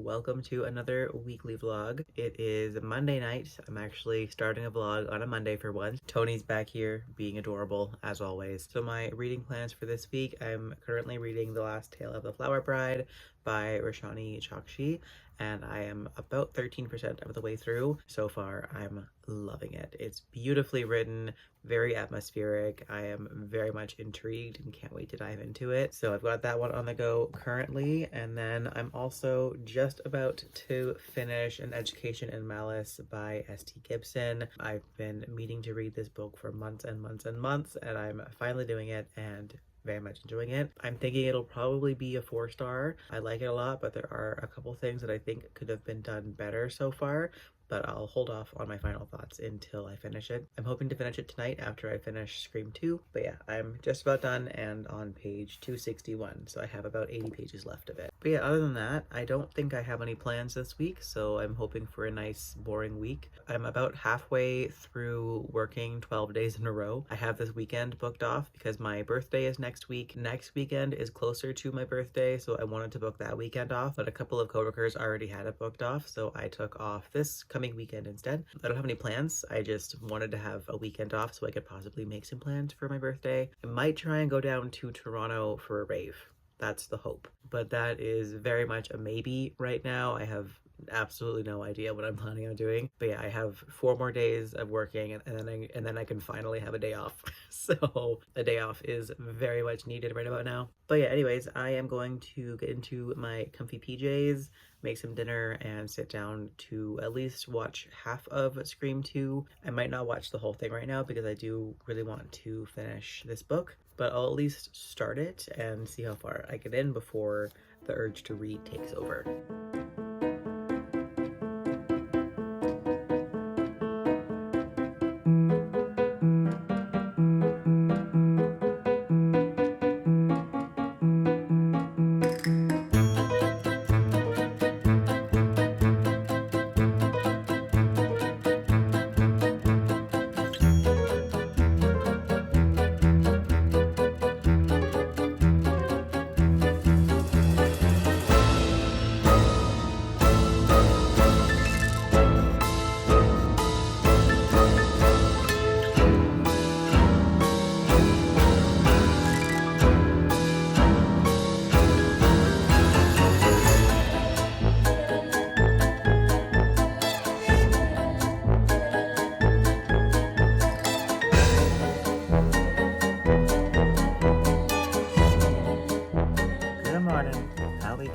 welcome to another weekly vlog. It is Monday night. I'm actually starting a vlog on a Monday for once. Tony's back here being adorable as always. So my reading plans for this week, I'm currently reading The Last Tale of the Flower Bride by Roshani Chokshi, and I am about 13% of the way through. So far, I'm loving it. It's beautifully written, very atmospheric. I am very much intrigued and can't wait to dive into it. So I've got that one on the go currently, and then I'm also just about to finish An Education in Malice by St. Gibson. I've been meaning to read this book for months and months and months, and I'm finally doing it and very much enjoying it. I'm thinking it'll probably be a 4-star. I like it a lot, but there are a couple things that I think could have been done better so far, but I'll hold off on my final thoughts until I finish it. I'm hoping to finish it tonight after I finish Scream 2, but yeah, I'm just about done and on page 261, so I have about 80 pages left of it. But yeah, other than that, I don't think I have any plans this week, so I'm hoping for a nice, boring week. I'm about halfway through working 12 days in a row. I have this weekend booked off because my birthday is next week. Next weekend is closer to my birthday, so I wanted to book that weekend off, but a couple of coworkers already had it booked off, so I took off this coming weekend instead. I don't have any plans. I just wanted to have a weekend off so I could possibly make some plans for my birthday. I might try and go down to Toronto for a rave. That's the hope. But that is very much a maybe right now. I have absolutely no idea what I'm planning on doing. But yeah, I have 4 more days of working and then I can finally have a day off. So a day off is very much needed right about now. But yeah, anyways, I am going to get into my comfy PJs, make some dinner, and sit down to at least watch half of Scream 2. I might not watch the whole thing right now because I do really want to finish this book, but I'll at least start it and see how far I get in before the urge to read takes over.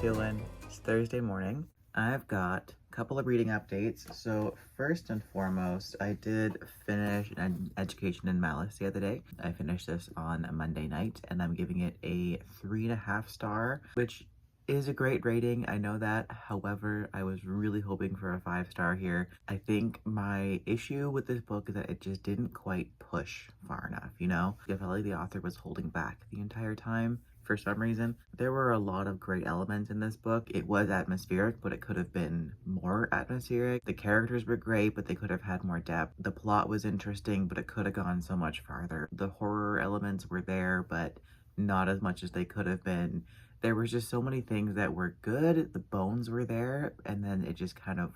Doing? It's Thursday morning. I've got a couple of reading updates. So first and foremost, I did finish An Education in Malice the other day. I finished this on a Monday night and I'm giving it a 3.5 star, which is a great rating. I know that. However, I was really hoping for a 5-star here. I think my issue with this book is that it just didn't quite push far enough, you know? I felt like the author was holding back the entire time. For some reason, there were a lot of great elements in this book. It was atmospheric, but it could have been more atmospheric. The characters were great, but they could have had more depth. The plot was interesting, but it could have gone so much farther. The horror elements were there, but not as much as they could have been. There was just so many things that were good. The bones were there, and then it just kind of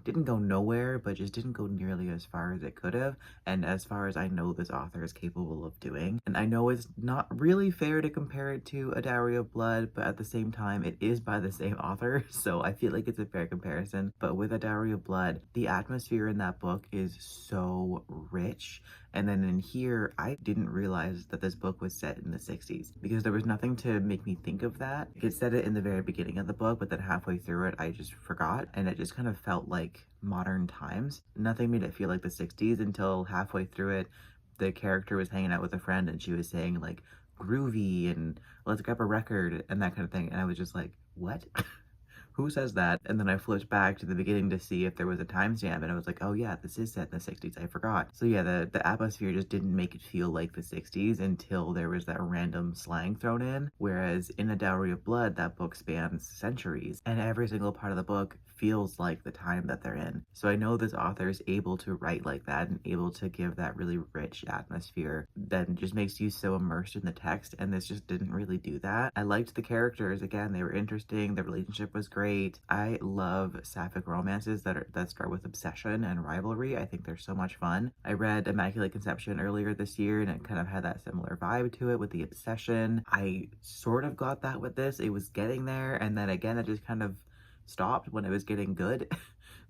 didn't go nowhere, but just didn't go nearly as far as it could have, and as far as I know this author is capable of doing. And I know it's not really fair to compare it to A Dowry of Blood, but at the same time it is by the same author, so I feel like it's a fair comparison. But with A Dowry of Blood, the atmosphere in that book is so rich, and then in here, I didn't realize that this book was set in the 60s because there was nothing to make me think of that. It said it in the very beginning of the book, but then halfway through it, I just forgot, and it just kind of felt like modern times. Nothing made it feel like the 60s until halfway through it, the character was hanging out with a friend and she was saying like groovy and let's grab a record and that kind of thing. And I was just like, what? Who says that? And then I flipped back to the beginning to see if there was a timestamp, and I was like, oh yeah, this is set in the 60s, I forgot. So yeah, the atmosphere just didn't make it feel like the 60s until there was that random slang thrown in, whereas in A Dowry of Blood, that book spans centuries, and every single part of the book feels like the time that they're in. So I know this author is able to write like that and able to give that really rich atmosphere that just makes you so immersed in the text, and this just didn't really do that. I liked the characters. Again, they were interesting, the relationship was great, great. I love sapphic romances that start with obsession and rivalry. I think they're so much fun. I read Immaculate Conception earlier this year, and it kind of had that similar vibe to it with the obsession. I sort of got that with this. It was getting there, and then again, it just kind of stopped when it was getting good.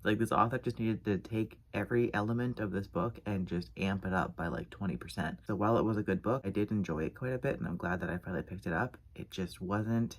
Like, this author just needed to take every element of this book and just amp it up by like 20%. So while it was a good book, I did enjoy it quite a bit, and I'm glad that I finally picked it up. It just wasn't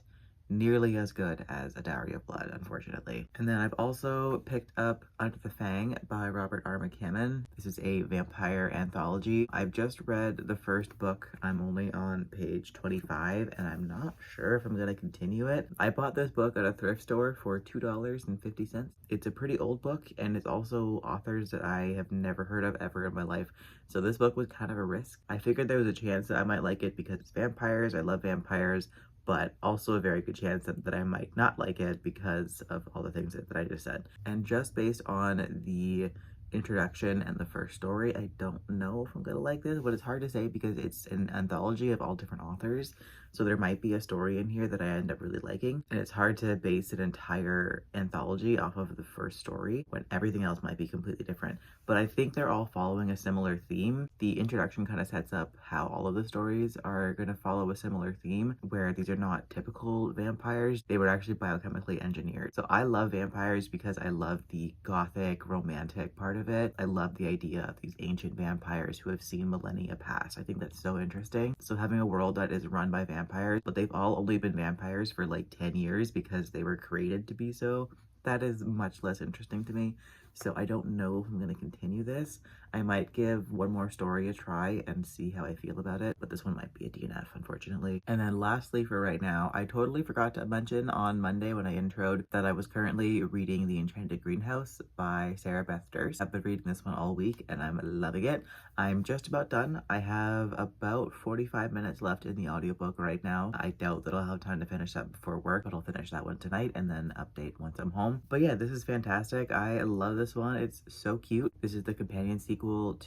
nearly as good as A Dowry of Blood, unfortunately. And then I've also picked up Under the Fang by Robert R. McCammon. This is a vampire anthology. I've just read the first book. I'm only on page 25, and I'm not sure if I'm gonna continue it. I bought this book at a thrift store for $2.50. It's a pretty old book, and it's also authors that I have never heard of ever in my life. So this book was kind of a risk. I figured there was a chance that I might like it because it's vampires. I love vampires, but also a very good chance that I might not like it because of all the things that I just said. And just based on the introduction and the first story, I don't know if I'm gonna like this, but it's hard to say because it's an anthology of all different authors. So there might be a story in here that I end up really liking, and it's hard to base an entire anthology off of the first story when everything else might be completely different. But I think they're all following a similar theme. The introduction kind of sets up how all of the stories are going to follow a similar theme, where these are not typical vampires. They were actually biochemically engineered. So I love vampires because I love the gothic, romantic part of it. I love the idea of these ancient vampires who have seen millennia pass. I think that's so interesting. So having a world that is run by vampires, but they've all only been vampires for like 10 years because they were created to be so, that is much less interesting to me. So I don't know if I'm going to continue this. I might give one more story a try and see how I feel about it, but this one might be a DNF, unfortunately. And then lastly for right now, I totally forgot to mention on Monday when I introed that I was currently reading The Enchanted Greenhouse by Sarah Beth Durst. I've been reading this one all week and I'm loving it. I'm just about done. I have about 45 minutes left in the audiobook right now. I doubt that I'll have time to finish that before work, but I'll finish that one tonight and then update once I'm home. But yeah, this is fantastic. I love this one. It's so cute. This is the companion sequel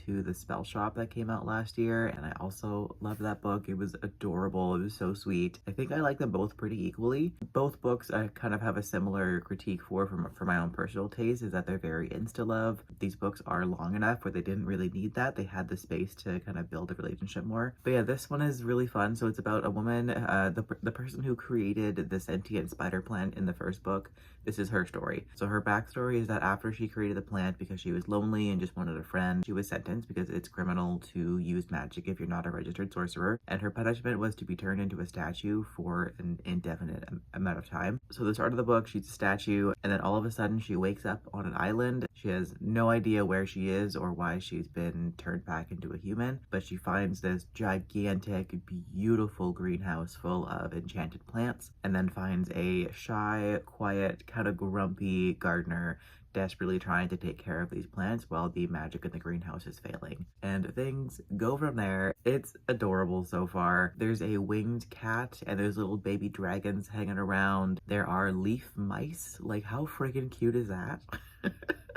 to The Spell Shop that came out last year, and I also loved that book. It was adorable. It was so sweet. I think I like them both pretty equally. Both books I kind of have a similar critique for my own personal taste, is that they're very insta-love. These books are long enough where they didn't really need that. They had the space to kind of build a relationship more. But yeah, this one is really fun. So it's about a woman, the person who created the sentient spider plant in the first book. This is her story. So her backstory is that after she created the plant because she was lonely and just wanted a friend, she was sentenced because it's criminal to use magic if you're not a registered sorcerer, and her punishment was to be turned into a statue for an indefinite amount of time. So the start of the book, she's a statue, and then all of a sudden she wakes up on an island. She has no idea where she is or why she's been turned back into a human, but she finds this gigantic, beautiful greenhouse full of enchanted plants, and then finds a shy, quiet, kind of grumpy gardener desperately trying to take care of these plants while the magic in the greenhouse is failing. And things go from there. It's adorable so far. There's a winged cat and there's little baby dragons hanging around. There are leaf mice. Like, how freaking cute is that?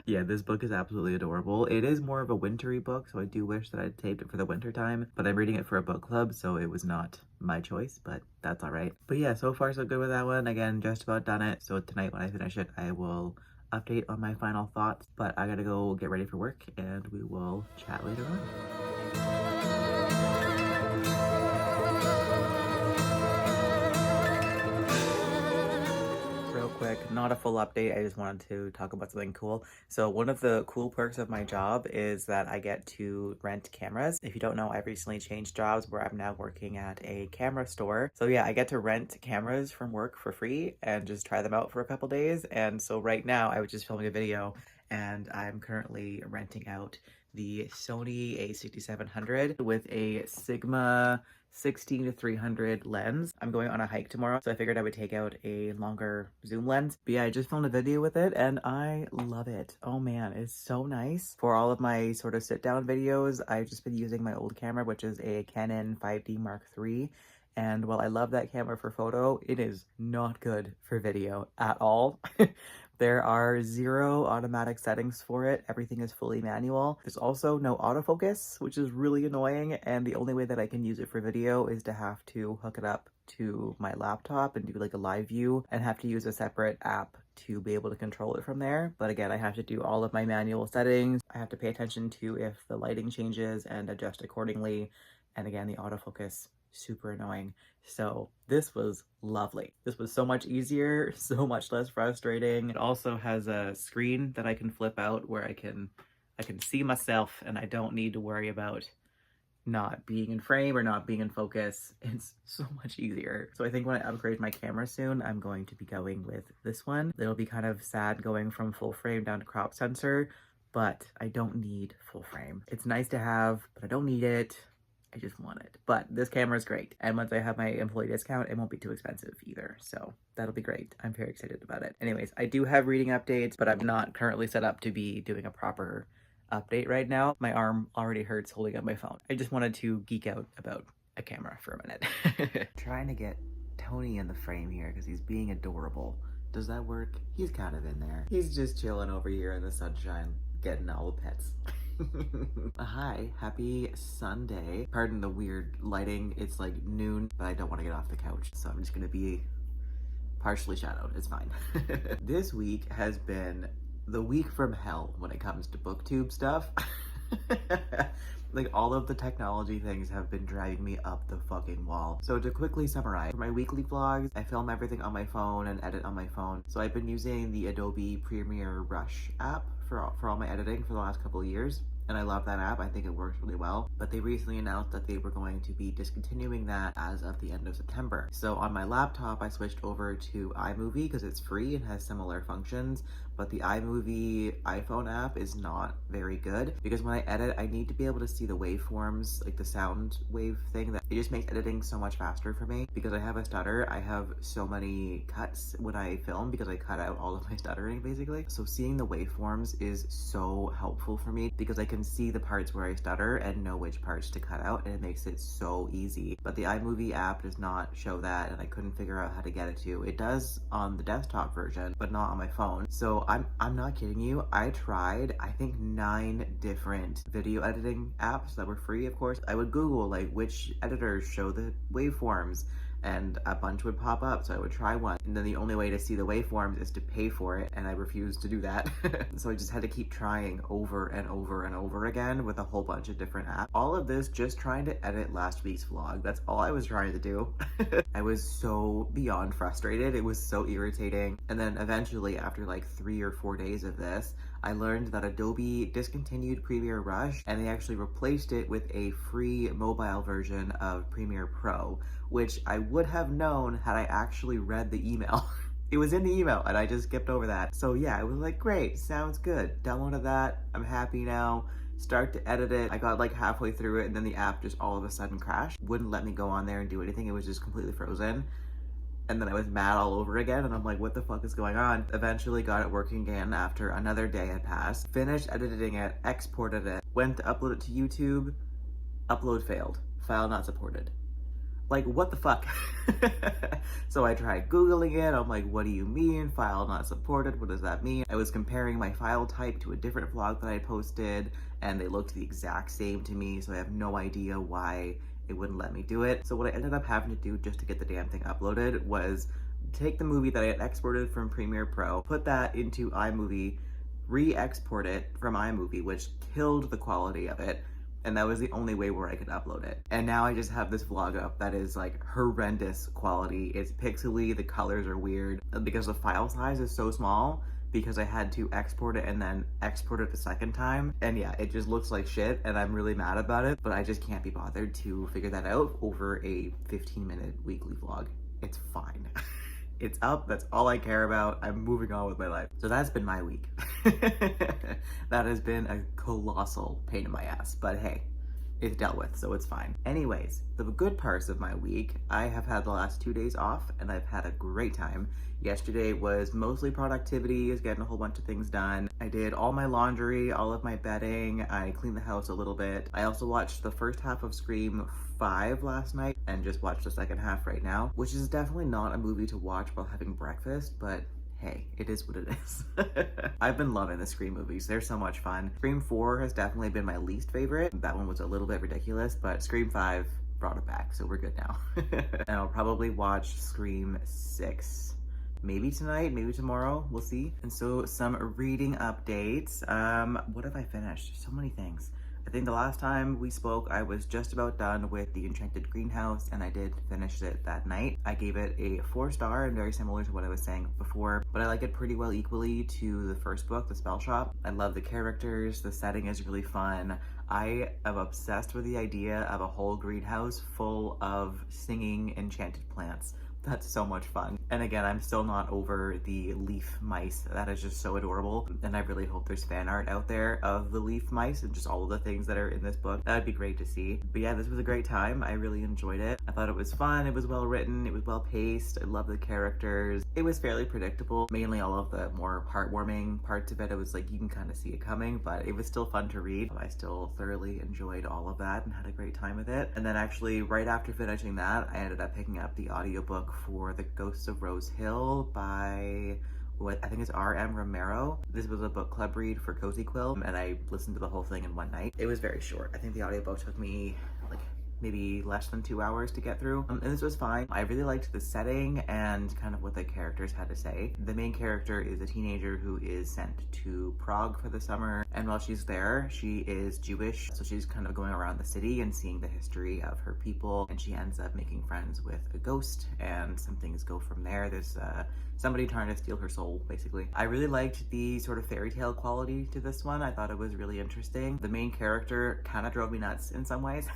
Yeah, this book is absolutely adorable. It is more of a wintry book, so I do wish that I'd saved it for the winter time, but I'm reading it for a book club, so it was not my choice, but that's all right. But yeah, so far so good with that one. Again, just about done it. So tonight when I finish it, I will update on my final thoughts, but I gotta go get ready for work and we will chat later on. Quick, not a full update. I just wanted to talk about something cool. So one of the cool perks of my job is that I get to rent cameras. If you don't know, I've recently changed jobs where I'm now working at a camera store. So yeah, I get to rent cameras from work for free and just try them out for a couple days. And so right now I was just filming a video and I'm currently renting out the Sony a6700 with a Sigma 16-300 lens. I'm going on a hike tomorrow, so I figured I would take out a longer zoom lens. But yeah, I just filmed a video with it and I love it. Oh man, it's so nice. For all of my sort of sit down videos, I've just been using my old camera, which is a Canon 5D Mark III. And while I love that camera for photo, it is not good for video at all. There are 0 automatic settings for it. Everything is fully manual. There's also no autofocus, which is really annoying, and the only way that I can use it for video is to have to hook it up to my laptop and do like a live view and have to use a separate app to be able to control it from there. But again, I have to do all of my manual settings. I have to pay attention to if the lighting changes and adjust accordingly. And again, the autofocus, super annoying. So this was lovely. This was so much easier, so much less frustrating. It also has a screen that I can flip out where I can see myself and I don't need to worry about not being in frame or not being in focus. It's so much easier. So I think when I upgrade my camera soon, I'm going to be going with this one. It'll be kind of sad going from full frame down to crop sensor, but I don't need full frame. It's nice to have, but I don't need it. I just want it. But this camera is great. And once I have my employee discount, it won't be too expensive either. So that'll be great. I'm very excited about it. Anyways, I do have reading updates, but I'm not currently set up to be doing a proper update right now. My arm already hurts holding up my phone. I just wanted to geek out about a camera for a minute. Trying to get Tony in the frame here because he's being adorable. Does that work? He's kind of in there. He's just chilling over here in the sunshine, getting all the pets. Hi, happy Sunday. Pardon the weird lighting. It's like noon, but I don't want to get off the couch, so I'm just gonna be partially shadowed. It's fine. This week has been the week from hell when it comes to booktube stuff. Like all of the technology things have been dragging me up the fucking wall. So to quickly summarize, for my weekly vlogs, I film everything on my phone and edit on my phone. So I've been using the Adobe Premiere Rush app for all my editing for the last couple of years. And I love that app. I think it works really well. But they recently announced that they were going to be discontinuing that as of the end of September. So on my laptop, I switched over to iMovie because it's free and has similar functions. But the iMovie iPhone app is not very good because when I edit, I need to be able to see the waveforms, like the sound wave thing. That it just makes editing so much faster for me because I have a stutter. I have so many cuts when I film because I cut out all of my stuttering basically. So seeing the waveforms is so helpful for me because I can see the parts where I stutter and know which parts to cut out, and it makes it so easy. But the iMovie app does not show that, and I couldn't figure out how to get it to. It does on the desktop version, but not on my phone. So I'm not kidding you. I tried, I think 9 different video editing apps that were free, of course. I would Google like which editors show the waveforms, and a bunch would pop up, so I would try one. And then the only way to see the waveforms is to pay for it, and I refused to do that. So I just had to keep trying over and over and over again with a whole bunch of different apps. All of this just trying to edit last week's vlog. That's all I was trying to do. I was so beyond frustrated. It was so irritating. And then eventually, after like 3 or 4 days of this, I learned that Adobe discontinued Premiere Rush, and they actually replaced it with a free mobile version of Premiere Pro, which I would have known had I actually read the email. It was in the email and I just skipped over that. So yeah, it was like, great, sounds good. Downloaded that, I'm happy now. Start to edit it. I got like halfway through it and then the app just all of a sudden crashed. Wouldn't let me go on there and do anything. It was just completely frozen. And then I was mad all over again and I'm like, what the fuck is going on? Eventually got it working again after another day had passed. Finished editing it, exported it, went to upload it to YouTube, upload failed, file not supported. Like, what the fuck? So I tried Googling it. I'm like, what do you mean? File not supported? What does that mean? I was comparing my file type to a different vlog that I posted and they looked the exact same to me. So I have no idea why it wouldn't let me do it. So what I ended up having to do just to get the damn thing uploaded was take the movie that I had exported from Premiere Pro, put that into iMovie, re-export it from iMovie, which killed the quality of it. And that was the only way where I could upload it. And now I just have this vlog up that is like horrendous quality. It's pixely, the colors are weird because the file size is so small because I had to export it and then export it the second time. And yeah, it just looks like shit and I'm really mad about it, but I just can't be bothered to figure that out over a 15-minute weekly vlog. It's fine. It's up, that's all I care about. I'm moving on with my life. So that's been my week. That has been a colossal pain in my ass, but hey, it's dealt with, so it's fine. Anyways, the good parts of my week, I have had the last 2 days off and I've had a great time. Yesterday was mostly productivity, is getting a whole bunch of things done. I did all my laundry, all of my bedding, I cleaned the house a little bit. I also watched the first half of Scream 5 last night and just watched the second half right now, which is definitely not a movie to watch while having breakfast, but hey, it is what it is. I've been loving the Scream movies. They're so much fun. Scream 4 has definitely been my least favorite. That one was a little bit ridiculous, but Scream 5 brought it back, so we're good now. And I'll probably watch Scream 6 maybe tonight, maybe tomorrow, we'll see. And so some reading updates. What have I finished? So many things. I think the last time we spoke, I was just about done with the Enchanted greenhouse, and I did finish it that night. I gave it a 4-star, and very similar to what I was saying before, but I like it pretty well equally to the first book, The Spell Shop. I love the characters, the setting is really fun. I am obsessed with the idea of a whole greenhouse full of singing enchanted plants. That's so much fun. And again, I'm still not over the leaf mice. That is just so adorable. And I really hope there's fan art out there of the leaf mice and just all of the things that are in this book. That would be great to see. But yeah, this was a great time. I really enjoyed it. I thought it was fun. It was well written. It was well paced. I love the characters. It was fairly predictable. Mainly all of the more heartwarming parts of it. It was like you can kind of see it coming, but it was still fun to read. I still thoroughly enjoyed all of that and had a great time with it. And then actually right after finishing that, I ended up picking up the audiobook for The Ghosts of Rose Hill by what I think is R.M. Romero. This was a book club read for Cozy Quill, and I listened to the whole thing in one night. It was very short. I think the audiobook took me like maybe less than 2 hours to get through. And this was fine. I really liked the setting and kind of what the characters had to say. The main character is a teenager who is sent to Prague for the summer. And while she's there, she is Jewish. So she's kind of going around the city and seeing the history of her people. And she ends up making friends with a ghost, and some things go from there. There's somebody trying to steal her soul, basically. I really liked the sort of fairy tale quality to this one. I thought it was really interesting. The main character kind of drove me nuts in some ways.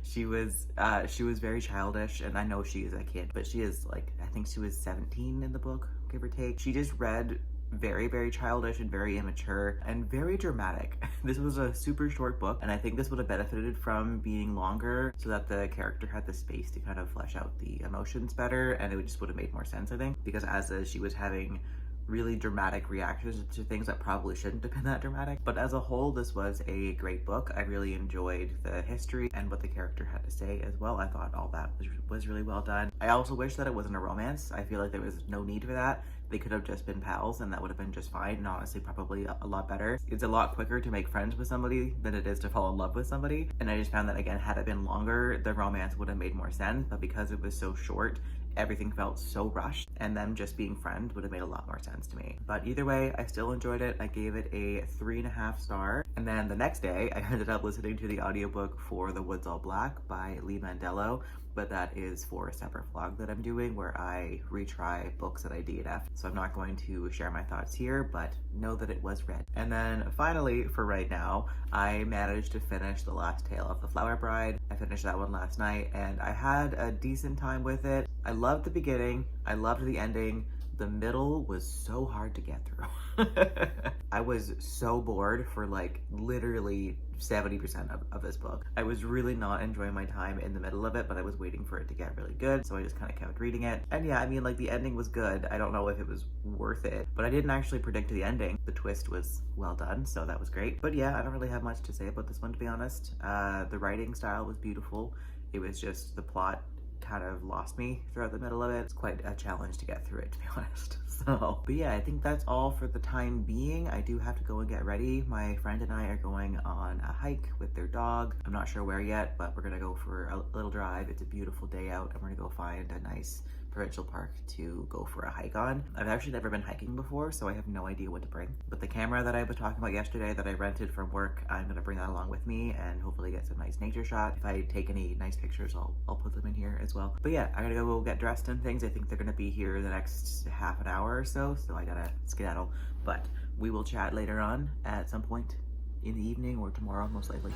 She was very childish, and I know she is a kid, but she is like, I think she was 17 in the book, give or take. She just read very, very childish and very immature and very dramatic. This was a super short book, and I think this would have benefited from being longer so that the character had the space to kind of flesh out the emotions better, and it just would have made more sense, I think, because as she was having really dramatic reactions to things that probably shouldn't have been that dramatic. But as a whole, this was a great book. I really enjoyed the history and what the character had to say as well. I thought all that was really well done. I also wish that it wasn't a romance. I feel like there was no need for that. They could have just been pals, and that would have been just fine, and honestly probably a lot better. It's a lot quicker to make friends with somebody than it is to fall in love with somebody, and I just found that, again, had it been longer, the romance would have made more sense, but because it was so short, everything felt so rushed, and them just being friends would have made a lot more sense to me. But either way, I still enjoyed it. I gave it a 3.5 star. And then the next day, I ended up listening to the audiobook for The Woods All Black by Lee Mandello, but that is for a separate vlog that I'm doing where I retry books that I DNF. So I'm not going to share my thoughts here, but know that it was read. And then finally, for right now, I managed to finish The Last Tale of the Flower Bride. I finished that one last night, and I had a decent time with it. I loved the beginning. I loved the ending. The middle was so hard to get through. I was so bored for like literally 70% of this book. I was really not enjoying my time in the middle of it, but I was waiting for it to get really good, so I just kind of kept reading it. And yeah, I mean, like, the ending was good. I don't know if it was worth it, but I didn't actually predict the ending. The twist was well done, so that was great. But yeah, I don't really have much to say about this one, to be honest. The writing style was beautiful. It was just the plot kind of lost me throughout the middle of it. It's quite a challenge to get through it, to be honest. So, but yeah, I think that's all for the time being. I do have to go and get ready. My friend and I are going on a hike with their dog. I'm not sure where yet, but we're gonna go for a little drive. It's a beautiful day out, and we're gonna go find a nice provincial park to go for a hike on. I've actually never been hiking before, so I have no idea what to bring. But the camera that I was talking about yesterday that I rented from work, I'm gonna bring that along with me and hopefully get some nice nature shots. If I take any nice pictures, I'll put them in here as well. But yeah, I gotta go get dressed and things. I think they're gonna be here in the next half an hour or so I gotta skedaddle. But we will chat later on at some point in the evening or tomorrow, most likely.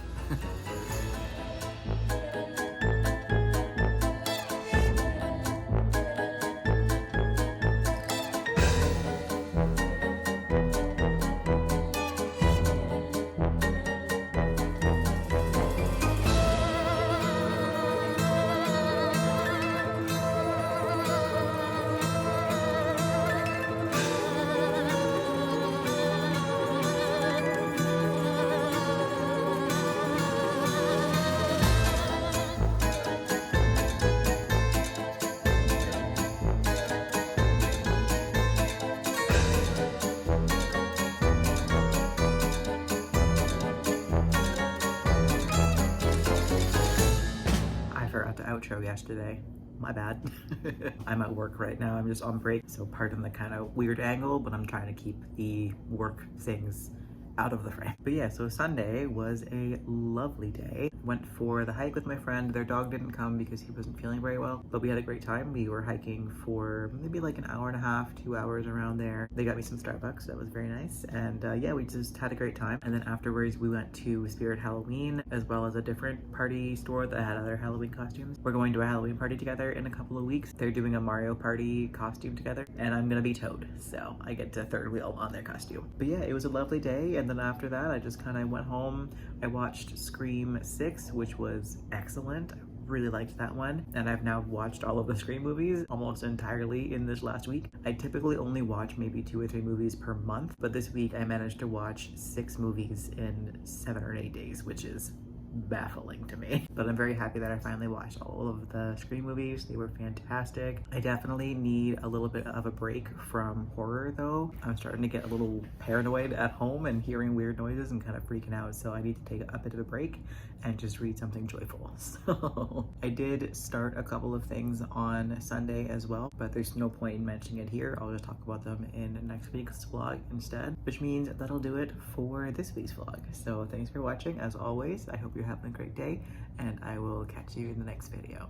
forgot to outro yesterday. My bad. I'm at work right now. I'm just on break, so pardon the kind of weird angle, but I'm trying to keep the work things out of the frame. But yeah, so Sunday was a lovely day. Went for the hike with my friend. Their dog didn't come because he wasn't feeling very well, but we had a great time. We were hiking for maybe like an hour and a half, 2 hours around there. They got me some Starbucks, so that was very nice. And yeah, we just had a great time. And then afterwards we went to Spirit Halloween, as well as a different party store that had other Halloween costumes. We're going to a Halloween party together in a couple of weeks. They're doing a Mario Party costume together, and I'm gonna be Toad, so I get to third wheel on their costume. But yeah, it was a lovely day. And then after that, I just kind of went home. I watched Scream 6, which was excellent. I really liked that one. And I've now watched all of the Scream movies almost entirely in this last week. I typically only watch maybe 2 or 3 movies per month, but this week I managed to watch 6 movies in 7 or 8 days, which is baffling to me. But I'm very happy that I finally watched all of the Scream movies. They were fantastic. I definitely need a little bit of a break from horror though. I'm starting to get a little paranoid at home and hearing weird noises and kind of freaking out, so I need to take a bit of a break and just read something joyful. So I did start a couple of things on Sunday as well, but there's no point in mentioning it here. I'll just talk about them in next week's vlog instead, which means that'll do it for this week's vlog. So thanks for watching as always. I hope you're having a great day, and I will catch you in the next video.